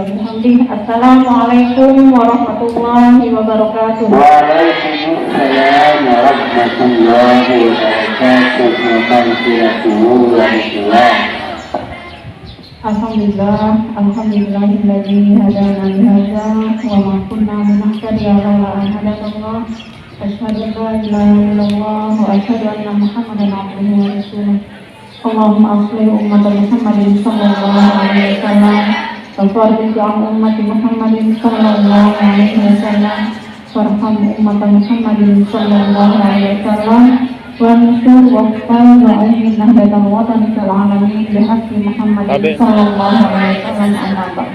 wabihamdihi. Assalamualaikum warahmatullahi wabarakatuh. Waalaikumsalam warahmatullahi wabarakatuh. Alhamdulillah, alhamdulillahilladzi hadana li hadza wa ma kunna linahtadiya laula an hadanallah. Asyhadu an la ilaha illallah wa asyhadu anna Muhammadan abduhu wa rasuluh. Allahumma aslih ummat Muhammadin sallallahu alaihi wasallam wa farij an ummat Muhammadin sallallahu alaihi wasallam warham ummat Muhammadin sallallahu alaihi wasallam wa nusur waqtan wa amin nahdatan watan fil alamin bihaqqi Muhammadin sallallahu alaihi wasallam amma ba'd.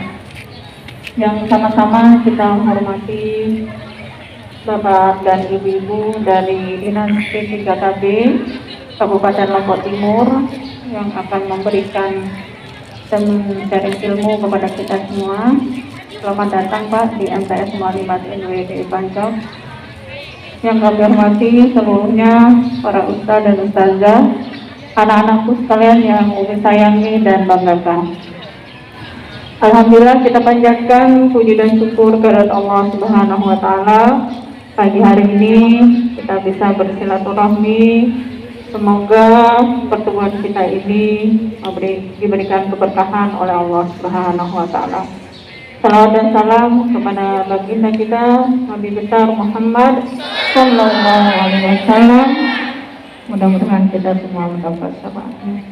Yang sama-sama kita hormati Bapak dan Ibu-ibu dari Dinas P3KB Kabupaten Lombok Timur yang akan memberikan sharing ilmu kepada kita semua. Selamat datang Pak di MTS 55 NWD Pancok. Yang kami hormati seluruhnya para ustaz dan ustazah, anak-anakku sekalian yang Umi sayangi dan banggakan. Alhamdulillah kita panjatkan puji dan syukur kepada Allah Subhanahu wa taala. Pagi hari ini kita bisa bersilaturahmi. Semoga pertemuan kita ini diberikan keberkahan oleh Allah Subhanahu wa taala. Salawat dan salam kepada baginda kita Nabi besar Muhammad sallallahu alaihi wasallam. Mudah-mudahan kita semua mendapat syafaatnya.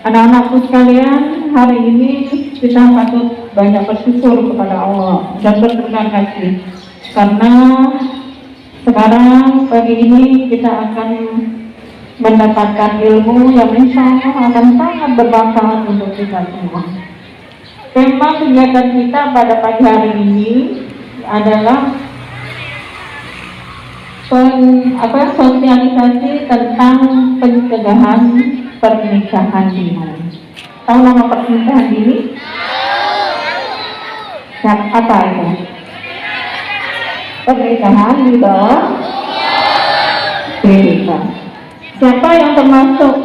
Anak-anakku sekalian, hari ini kita patut banyak bersyukur kepada Allah dan berterima kasih karena sekarang pagi ini kita akan mendapatkan ilmu yang insya Allah akan sangat bermanfaat untuk kita semua. Tema kegiatan kita pada pagi hari ini adalah sosialisasi tentang pencegahan pernikahan dini. Tahu nama pernikahan dini? Apa itu? Pernikahan di bawah pernikahan. Siapa yang termasuk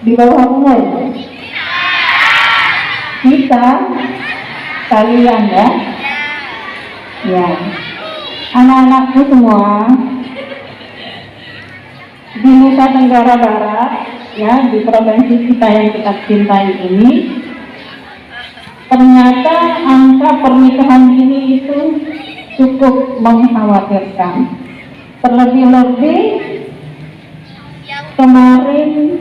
di bawah umur? Kita, kalian ya. Ya. Anak-anakku semua di Nusa Tenggara Barat, ya, di provinsi kita yang kita cintai ini, ternyata angka pernikahan ini itu cukup mengkhawatirkan. Terlebih-lebih kemarin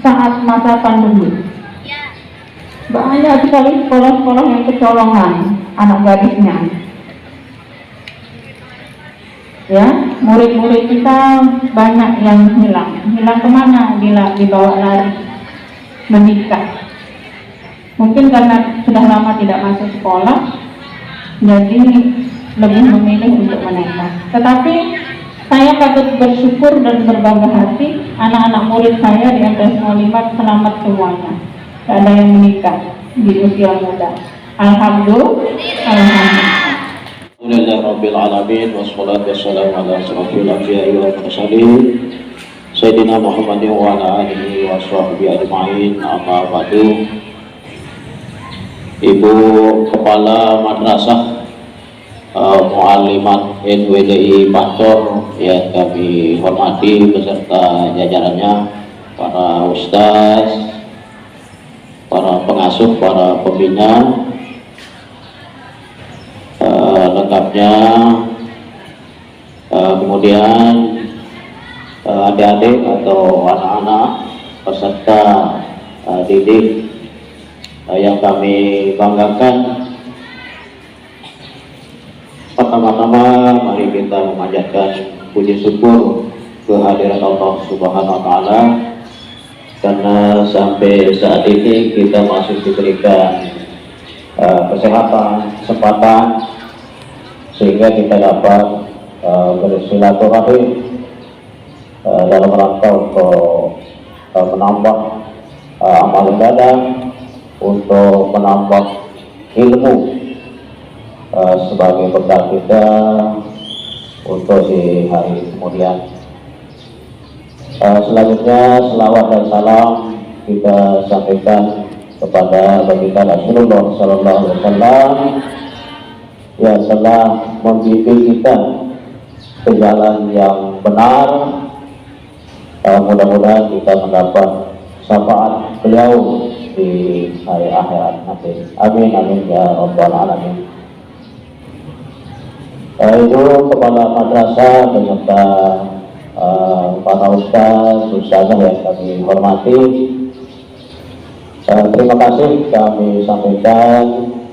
saat masa pandemi, banyak sekali sekolah-sekolah yang kecolongan anak gadisnya. Ya, murid-murid kita banyak yang hilang kemana? Dibawa lari menikah. Mungkin karena sudah lama tidak masuk sekolah, jadi lebih memilih untuk menikah. Tetapi saya patut bersyukur dan berbangga hati, anak-anak murid saya di MTS 55 selamat semuanya. Tidak ada yang menikah di usia muda. Alhamdulillah. Rabbil alamin wassalatu wassalamu ala asrofil anbiya'i wal mursalin Sayyidina Muhammadin wa ala alihi wa sahbihi ajma'in. Amma ba'du. Ibu Kepala Madrasah Muallimat NWDI Pancor yang kami hormati beserta jajarannya, para ustaz, para pengasuh, para pembina, lengkapnya, kemudian adik-adik atau anak-anak peserta didik yang kami banggakan. Pertama-tama mari kita memanjatkan puji syukur kehadirat Allah Subhanahu wa taala karena sampai saat ini kita masih diberikan kesehatan, kesempatan sehingga kita dapat bersilaturahim dalam rangka untuk menambah amal ibadah, untuk menambah ilmu sebagai bekal kita untuk di hari kemudian. Selanjutnya selawat dan salam kita sampaikan kepada baginda Rasulullah Sallallahu Alaihi Wasallam yang telah membimbing kita ke jalan yang benar. Mudah-mudahan kita mendapat syafaat beliau di hari akhirat nanti. Amin amin ya rabbal alamin. Itu kepala madrasah beserta para ustazah yang kami hormati. Terima kasih kami sampaikan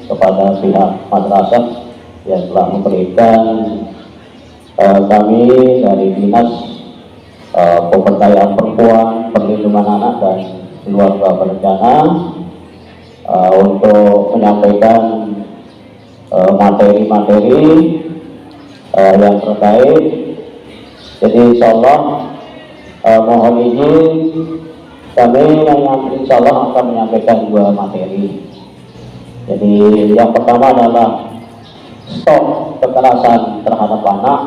kepada pihak madrasah yang telah memberikan kami dari Dinas Pemberdayaan Perempuan, Perlindungan Anak dan Keluarga Berencana untuk menyampaikan materi-materi yang terkait. Jadi insya Allah mohon izin kami insya Allah akan menyampaikan dua materi. Jadi yang pertama adalah stop kekerasan terhadap anak,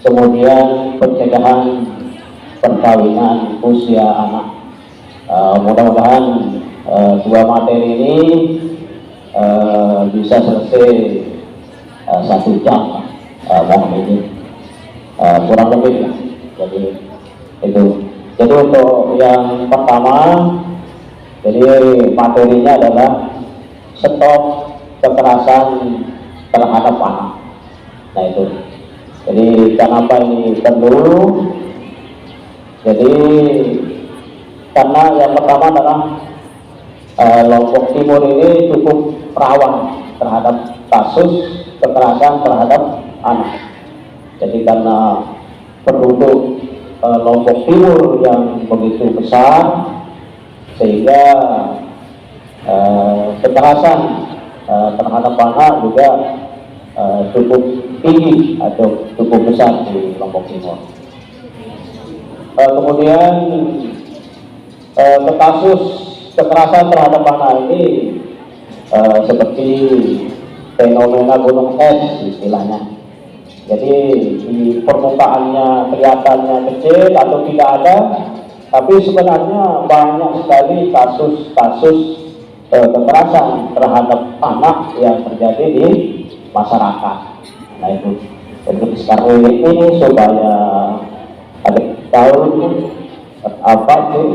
kemudian pencegahan perkawinan usia anak. Mudah-mudahan dua materi ini bisa selesai 1 jam, mohon ini kurang lebih. Jadi itu. Jadi untuk yang pertama, jadi materinya adalah stop kekerasan terhadap anak. Nah itu. Jadi kenapa ini perlu? Jadi karena yang pertama adalah Lombok Timur ini cukup rawan terhadap kasus kekerasan terhadap anak. Jadi karena penduduk Lombok Timur yang begitu besar, sehingga kekerasan terhadap anak juga cukup tinggi atau cukup besar di Lombok Timur. Kemudian kasus kekerasan terhadap anak ini seperti fenomena gunung es istilahnya. Jadi di permukaannya kelihatannya kecil atau tidak ada, tapi sebenarnya banyak sekali kasus-kasus kekerasan terhadap anak yang terjadi di masyarakat. Nah itu untuk sekarang ini supaya ada tahu apa sih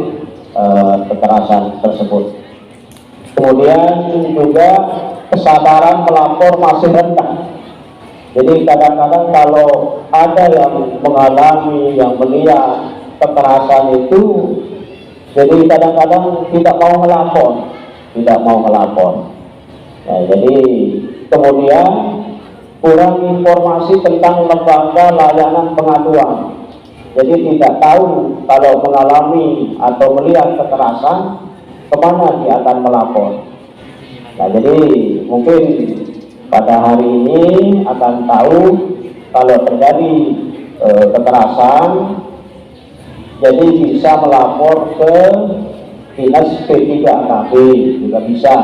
kekerasan tersebut. Kemudian juga kesadaran melapor masih rendah. Jadi kadang-kadang kalau ada yang mengalami, yang melihat kekerasan itu, jadi kadang-kadang tidak mau melapor. Nah, jadi kemudian kurang informasi tentang lembaga layanan pengaduan. Jadi tidak tahu kalau mengalami atau melihat kekerasan kemana dia akan melapor. Nah, jadi mungkin pada hari ini akan tahu kalau terjadi kekerasan, jadi bisa melapor ke Dinas P3KB juga bisa,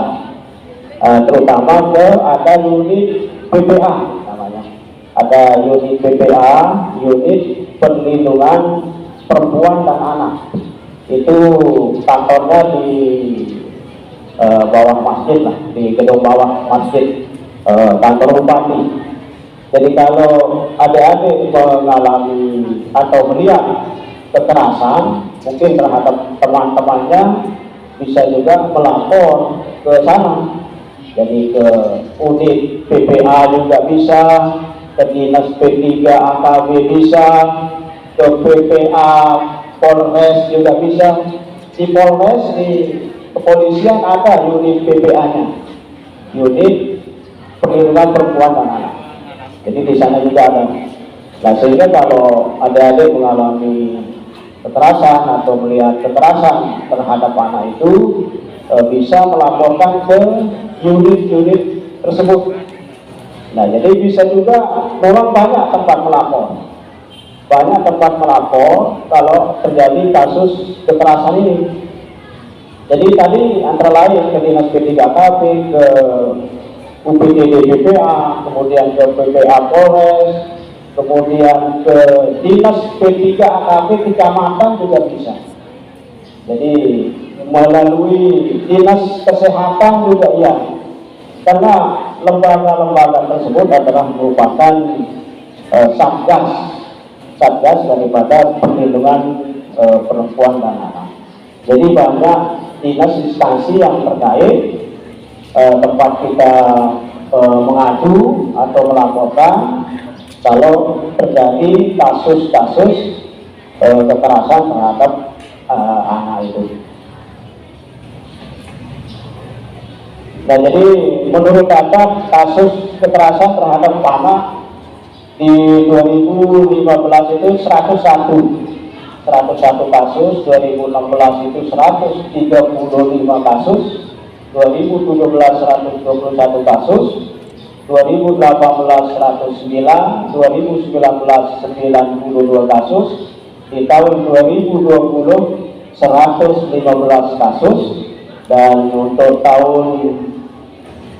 terutama ke ada unit PPA namanya, ada unit PPA, unit Perlindungan Perempuan dan Anak. Itu kantornya di bawah masjid lah, di gedung bawah masjid. Kantor bupati. Jadi kalau adik-adik mengalami atau melihat kekerasan mungkin terhadap teman-temannya, bisa juga melapor ke sana. Jadi ke unit PPA juga bisa, ke Dinas P3AKB bisa, ke PPA Polres juga bisa. Di Polres, di kepolisian ada unit PPA-nya, unit Perlindungan Perempuan dan Anak. Jadi di sana juga ada. Nah, sehingga kalau adik-adik mengalami kekerasan atau melihat kekerasan terhadap anak itu bisa melaporkan ke unit-unit tersebut. Nah, jadi bisa juga memang banyak tempat melapor. Banyak tempat melapor kalau terjadi kasus kekerasan ini. Jadi tadi antara lain ke Dinas P3KB, ke UPTD PPA, kemudian ke PPA Polres, kemudian ke Dinas P3AKB kecamatan juga bisa. Jadi melalui dinas kesehatan juga iya, karena lembaga-lembaga tersebut adalah merupakan satgas daripada perlindungan perempuan dan anak. Jadi banyak dinas instansi yang terkait tempat kita mengadu atau melaporkan kalau terjadi kasus-kasus kekerasan terhadap anak itu. Nah, jadi menurut data kasus kekerasan terhadap anak di 2015 itu 101 kasus, 2016 itu 135 kasus, 2017 121 kasus, 2018 109, 2019 92 kasus, di tahun 2020 115 kasus, dan untuk tahun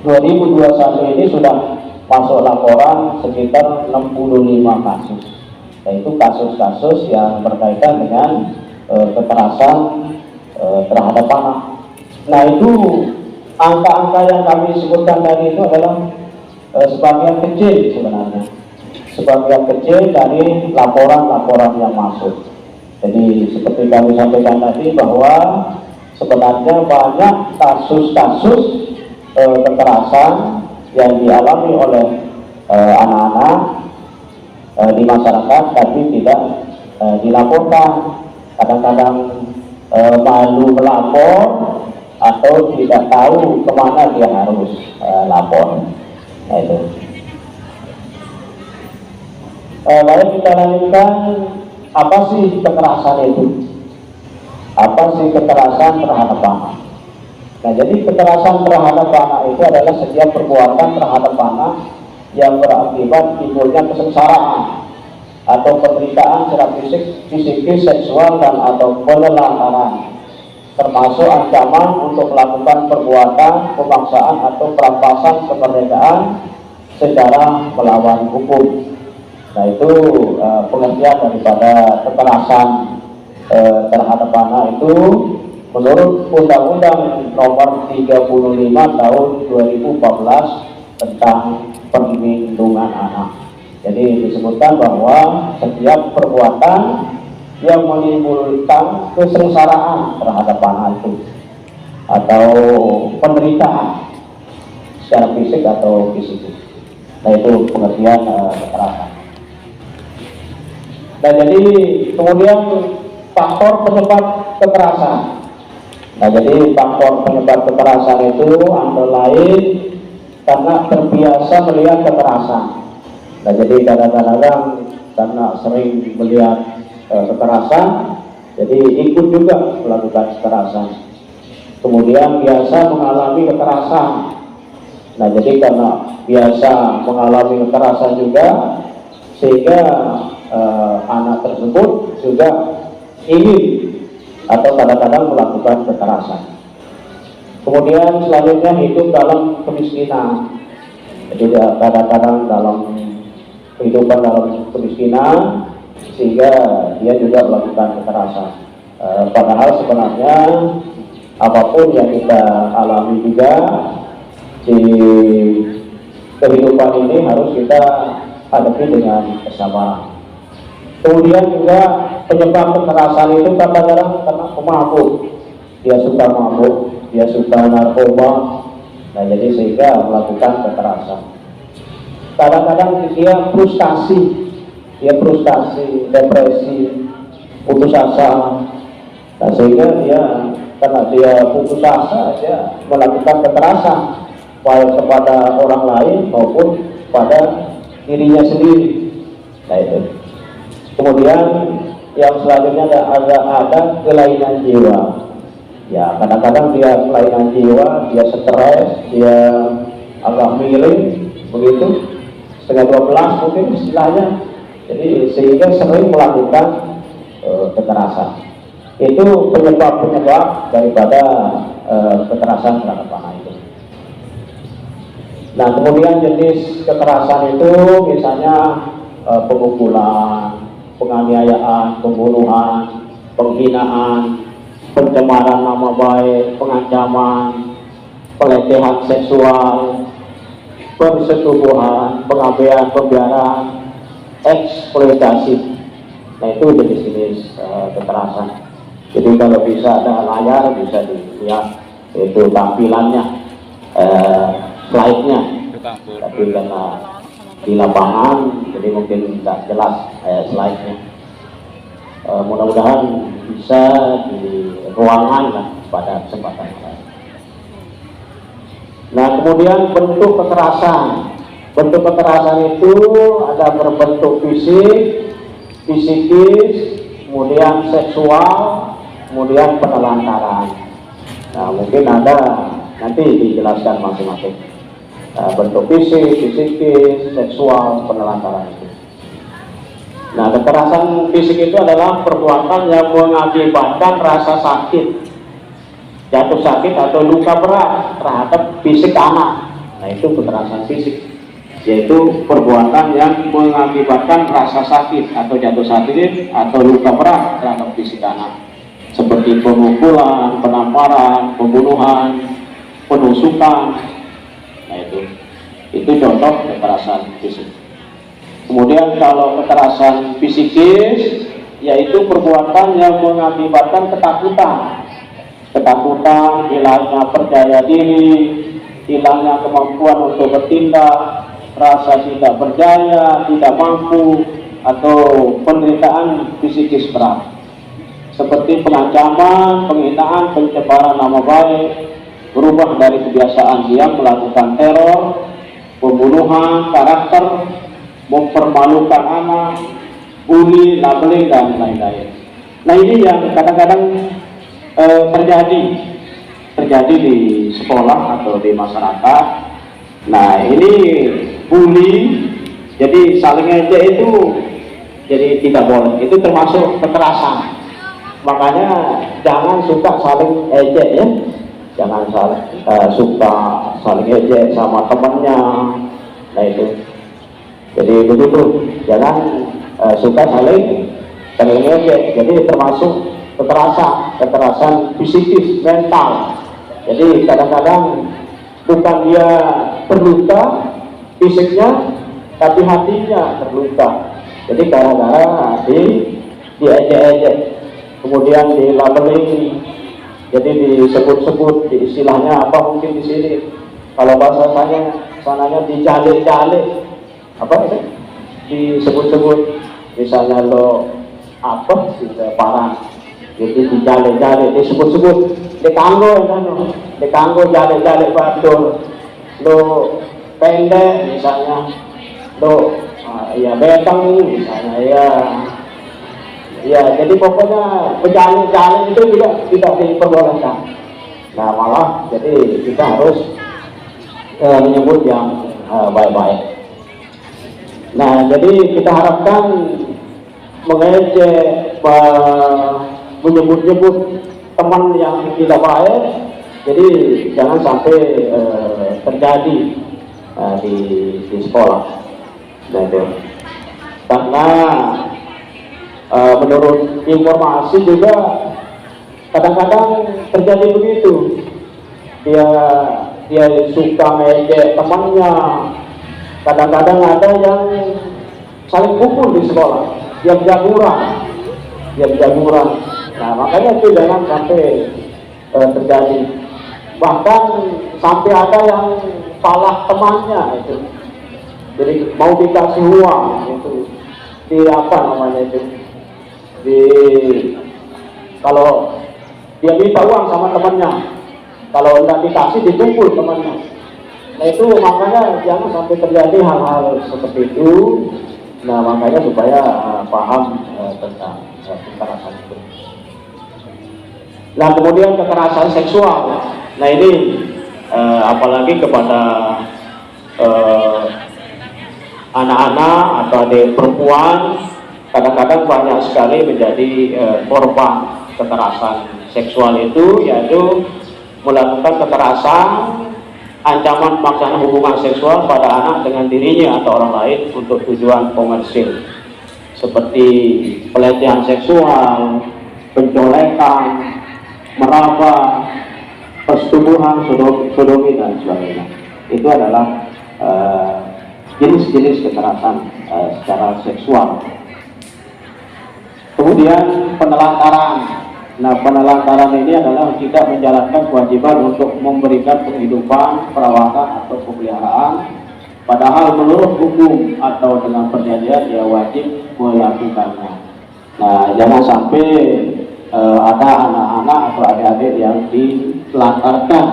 2021 ini sudah masuk laporan sekitar 65 kasus, yaitu kasus-kasus yang berkaitan dengan kekerasan terhadap anak. Nah, itu angka-angka yang kami sebutkan tadi itu adalah sebagian kecil sebenarnya, sebagian kecil dari laporan-laporan yang masuk. Jadi seperti kami sampaikan tadi bahwa sebenarnya banyak kasus-kasus kekerasan yang dialami oleh anak-anak di masyarakat tapi tidak dilaporkan. Kadang-kadang malu melapor atau tidak tahu kemana dia harus lapor. Nah, itu. Lalu kita lanjutkan, apa sih kekerasan itu? Apa sih kekerasan terhadap anak? Nah, jadi kekerasan terhadap anak itu adalah setiap perbuatan terhadap anak yang berakibat timbulnya kesengsaraan atau penderitaan secara psikis, seksual, dan atau penelantaran, termasuk ancaman untuk melakukan perbuatan pemaksaan atau perampasan kemerdekaan secara melawan hukum. Nah, itu pengertian daripada kekerasan terhadap anak itu menurut Undang-Undang Nomor 35 Tahun 2014 tentang Perlindungan Anak. Jadi disebutkan bahwa setiap perbuatan yang menimbulkan kesengsaraan terhadap anak itu atau penderitaan secara fisik atau psikis. Nah, itu pengertian kekerasan. Nah, jadi kemudian faktor penyebab kekerasan. Nah, jadi faktor penyebab kekerasan itu antara lain karena terbiasa melihat kekerasan. Nah, jadi kadang-kadang karena sering melihat kekerasan, jadi ikut juga melakukan kekerasan. Kemudian biasa mengalami kekerasan. Nah, jadi karena biasa mengalami kekerasan juga, sehingga anak tersebut juga ingin atau kadang-kadang melakukan kekerasan. Kemudian selanjutnya hidup dalam kemiskinan. Jadi kadang-kadang dalam kehidupan dalam kemiskinan sehingga dia juga melakukan kekerasan. Padahal sebenarnya apapun yang kita alami juga di kehidupan ini harus kita hadapi dengan kesabaran. Kemudian juga penyebab kekerasan itu kadang-kadang karena pemabuk. Dia suka mabuk, dia suka narkoba. Nah, jadi sehingga melakukan kekerasan. Kadang-kadang dia frustasi, depresi, putus asa. Nah, sehingga dia karena dia putus asa, dia melakukan kekerasan baik kepada orang lain maupun pada dirinya sendiri. Nah, itu. Kemudian yang selanjutnya ada kelainan jiwa. Ya, kadang-kadang dia kelainan jiwa, dia stres, dia agak miring, begitu, setengah 12 mungkin istilahnya. Jadi sehingga sering melakukan kekerasan. Itu penyebab-penyebab daripada kekerasan terhadap anak itu. Nah, kemudian jenis kekerasan itu misalnya pemukulan, penganiayaan, pembunuhan, penghinaan, pencemaran nama baik, pengancaman, pelecehan seksual, persetubuhan, pengabaian, pembiaran, eksploitasi. Nah itu jenis-jenis kekerasan. Jadi kalau bisa ada layar bisa dilihat itu tampilannya, slide-nya. Tapi karena di lapangan jadi mungkin tidak jelas slide-nya. Mudah-mudahan bisa di ruangan lah pada kesempatan ini. Nah kemudian bentuk kekerasan. Bentuk kekerasan itu ada berbentuk fisik, psikis, kemudian seksual, kemudian penelantaran. Nah mungkin ada nanti dijelaskan masing-masing bentuk fisik, psikis, seksual, penelantaran itu. Nah kekerasan fisik itu adalah perbuatan yang mengakibatkan rasa sakit, jatuh sakit atau luka berat terhadap fisik anak. Nah itu kekerasan fisik, yaitu perbuatan yang mengakibatkan rasa sakit atau jatuh sakit atau luka berat terhadap fisik anak, seperti pemukulan, penamparan, pembunuhan, penusukan. Nah itu contoh kekerasan fisik. Kemudian kalau kekerasan psikis, yaitu perbuatan yang mengakibatkan ketakutan, hilangnya percaya diri, hilangnya kemampuan untuk bertindak, rasa tidak berdaya, tidak mampu, atau penderitaan psikis berat, seperti pengancaman, penghinaan, pencemaran nama baik, berubah dari kebiasaan dia melakukan teror, pembunuhan karakter, mempermalukan anak, bully, labeling, dan lain-lain. Nah ini yang kadang-kadang terjadi di sekolah atau di masyarakat. Nah ini bully, jadi saling ejek itu jadi tidak boleh, itu termasuk kekerasan. Makanya jangan suka saling ejek ya, jangan suka saling ejek sama temannya. Nah itu jadi begitu, jangan suka saling ejek. Jadi termasuk kekerasan psikis, mental. Jadi kadang-kadang bukan dia terluka fisiknya, tapi hatinya terluka. Jadi gara-gara diejek-ejek, kemudian dilabeling, jadi disebut-sebut, istilahnya apa mungkin di sini. Kalau bahasa sananya dijalik-jalik, apa itu? Disebut-sebut, misalnya lo apa sih parah. Jadi dijalik-jalik, disebut-sebut, dikanggo jalik-jalik batur, lo pendek misalnya, lo ya beteng misalnya ya jadi pokoknya berjalik-jalik itu juga tidak diperbolehkan. Nah malah jadi kita harus menyebut yang baik-baik. Nah jadi kita harapkan mengejek, menyebut-nyebut teman yang tidak baik, jadi jangan sampai terjadi di sekolah. Nah, karena menurut informasi juga kadang-kadang terjadi begitu, dia suka ngejek temannya. Kadang-kadang ada yang saling pukul di sekolah, yang jamuran. Nah makanya itu jangan sampai terjadi. Bahkan sampai ada yang salah temannya itu. Jadi mau dikasih uang itu, di apa namanya itu, kalau dia minta uang sama temannya, kalau tidak dikasih dipukul temannya. Nah itu makanya jangan sampai terjadi hal-hal seperti itu. Nah makanya supaya paham tentang kekerasan itu. Nah kemudian kekerasan seksual. Nah ini apalagi kepada anak-anak atau adik perempuan, kadang-kadang banyak sekali menjadi korban kekerasan seksual itu, yaitu melakukan kekerasan, ancaman pemaksaan hubungan seksual pada anak dengan dirinya atau orang lain untuk tujuan komersil, seperti pelecehan seksual, penculikan, meraba, persetubuhan, sodomi dan sebagainya. Itu adalah jenis-jenis kekerasan secara seksual. Kemudian penelantaran. Nah, penelantaran ini adalah tidak menjalankan kewajiban untuk memberikan penghidupan, perawatan atau pemeliharaan, padahal menurut hukum atau dengan perjanjian dia wajib melakukannya. Nah, jangan sampai ada anak-anak atau adik-adik yang ditelantarkan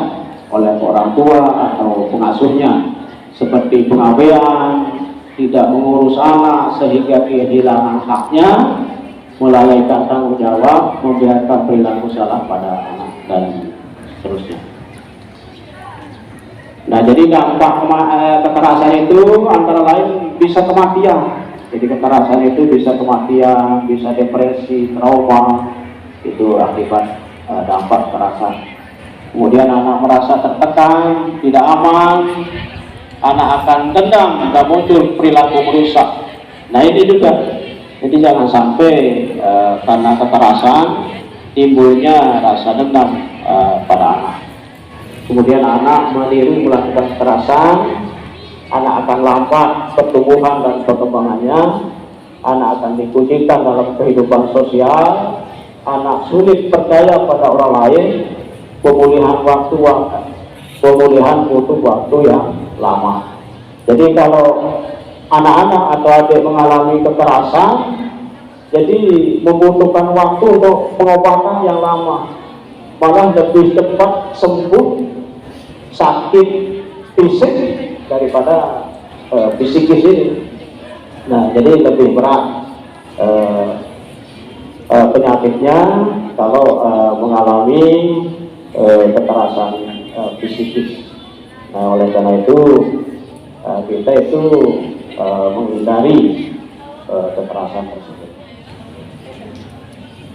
oleh orang tua atau pengasuhnya, seperti pengabaian, tidak mengurus anak sehingga kehilangan haknya, melalaikan tanggung jawab, membiarkan perilaku salah pada anak, dan seterusnya. Nah, jadi dampak kekerasan itu antara lain bisa kematian. Jadi kekerasan itu bisa kematian, bisa depresi, trauma, itu akibat dampak kekerasan. Kemudian anak merasa tertekan, tidak aman, anak akan dendam dan muncul perilaku merusak. Nah, ini juga. Jadi jangan sampai karena kekerasan timbulnya rasa dendam pada anak. Kemudian anak meniru melakukan kekerasan, anak akan lambat pertumbuhan dan perkembangannya, anak akan dikucilkan dalam kehidupan sosial, anak sulit percaya pada orang lain, pemulihan butuh waktu yang lama. Jadi kalau anak-anak atau adik mengalami kekerasan, jadi membutuhkan waktu untuk pengobatan yang lama, malah lebih cepat sembuh sakit fisik daripada psikis ini. Nah, jadi lebih berat penyakitnya kalau mengalami kekerasan psikis. Nah, oleh karena itu kita itu menghindari kekerasan tersebut.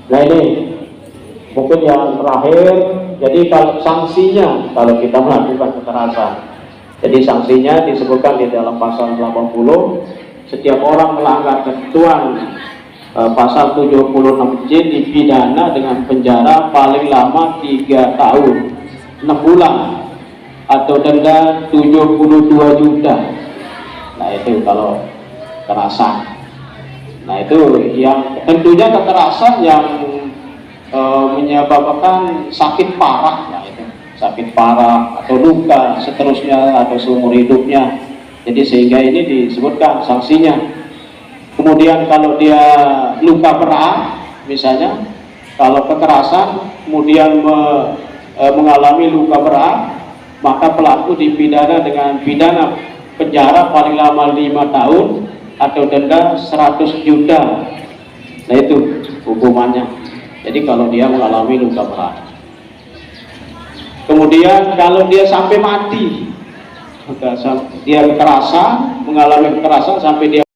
Nah, ini mungkin yang terakhir. Jadi kalau sanksinya kalau kita melakukan kekerasan, jadi sanksinya disebutkan di dalam pasal 80, setiap orang melanggar ketentuan pasal 76C dipidana dengan penjara paling lama 3 tahun 6 bulan atau denda 72 juta. Nah, itu kalau kekerasan. Nah, itu yang tentunya kekerasan yang menyebabkan sakit parah, ya itu sakit parah atau luka seterusnya atau seumur hidupnya. Jadi sehingga ini disebutkan sanksinya. Kemudian kalau dia luka berat, misalnya kalau kekerasan kemudian mengalami luka berat, maka pelaku dipidana dengan pidana penjara paling lama 5 tahun atau denda 100 juta. Nah, itu hukumannya. Jadi kalau dia mengalami luka berat. Kemudian kalau dia sampai mati, dia kekerasan, mengalami kekerasan sampai dia.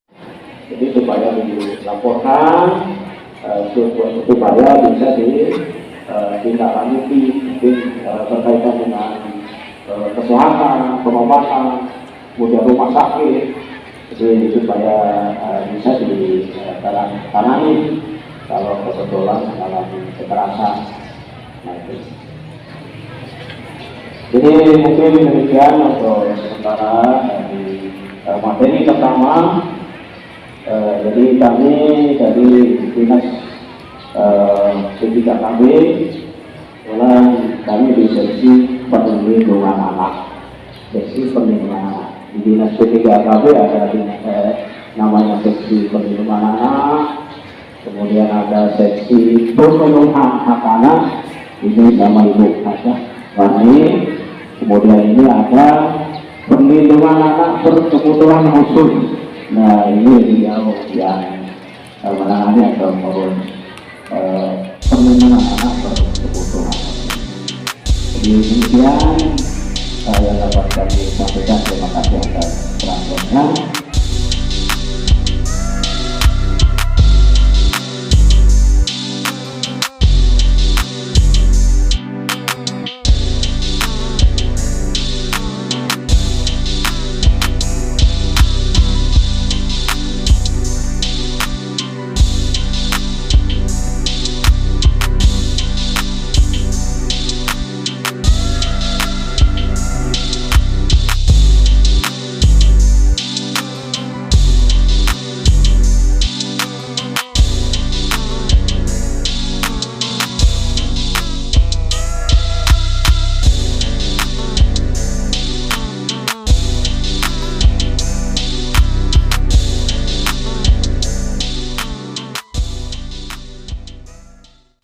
Jadi supaya dilaporkan, supaya bisa ditindaklanjuti, berkaitan dengan kesehatan, pengobatan, kemudian rumah sakit, jadi supaya bisa ditangani kalau kebetulan mengalami kekerasan. Nah, itu. Jadi mungkin demikian untuk sementara di materi pertama. Jadi kami dari dinas P3KB, kami di seksi perlindungan anak. Seksi perlindungan anak di dinas P3KB ada namanya seksi perlindungan anak. Kemudian ada seksi pemenuhan hak anak, ini nama Ibu Haja Wani. Kemudian ini ada perlindungan anak berkebutuhan khusus. Nah, ini beliau yang menangani atau perlindungan anak berkebutuhan. Jadi demikian yang dapat kami sampaikan. Terima kasih atas perhatiannya.